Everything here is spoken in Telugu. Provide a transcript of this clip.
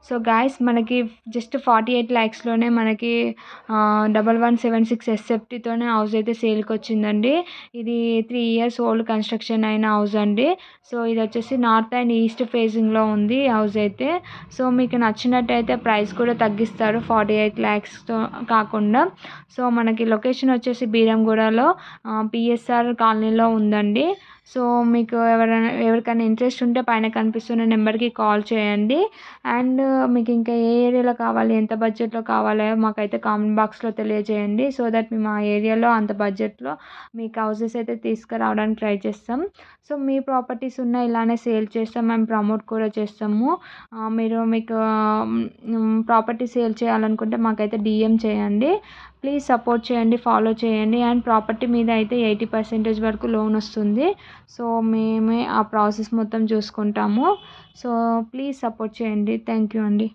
సో గాయ్స్ మనకి జస్ట్ 48 lakhsలోనే మనకి 1176 ఎస్ఎఫ్టీతోనే హౌస్ అయితే సేల్కి వచ్చిందండి. ఇది 3 years ఓల్డ్ కన్స్ట్రక్షన్ అయిన హౌస్ అండి. సో ఇది వచ్చేసి నార్త్ అండ్ ఈస్ట్ ఫేసింగ్లో ఉంది హౌస్ అయితే. సో మీకు నచ్చినట్టయితే ప్రైస్ కూడా తగ్గిస్తారు 48 lakhsతో కాకుండా. సో మనకి లొకేషన్ వచ్చేసి బీరంగూడలో పిఎస్ఆర్ కాలనీలో ఉందండి. సో మీకు ఎవరికైనా ఇంట్రెస్ట్ ఉంటే పైన కనిపిస్తున్న నెంబర్కి కాల్ చేయండి. అండ్ మీకు ఇంకా ఏ ఏరియాలో కావాలి, ఎంత బడ్జెట్లో కావాలో మాకైతే కామెంట్ బాక్స్లో తెలియజేయండి. సో దట్ మేము ఆ ఏరియాలో అంత బడ్జెట్లో మీకు హౌసెస్ అయితే తీసుకురావడానికి ట్రై చేస్తాం. సో మీ ప్రాపర్టీస్ ఉన్న ఇలానే సేల్ చేస్తాం, మేము ప్రమోట్ కూడా చేస్తాము. మీకు ప్రాపర్టీ సేల్ చేయాలనుకుంటే మాకైతే డిఎం చేయండి. ప్లీజ్ సపోర్ట్ చేయండి, ఫాలో చేయండి. అండ్ ప్రాపర్టీ మీద అయితే 80% వరకు లోన్ వస్తుంది. సో మేమే ఆ ప్రాసెస్ మొత్తం చూసుకుంటాము. సో ప్లీజ్ సపోర్ట్ చేయండి. థ్యాంక్ యూ అండి.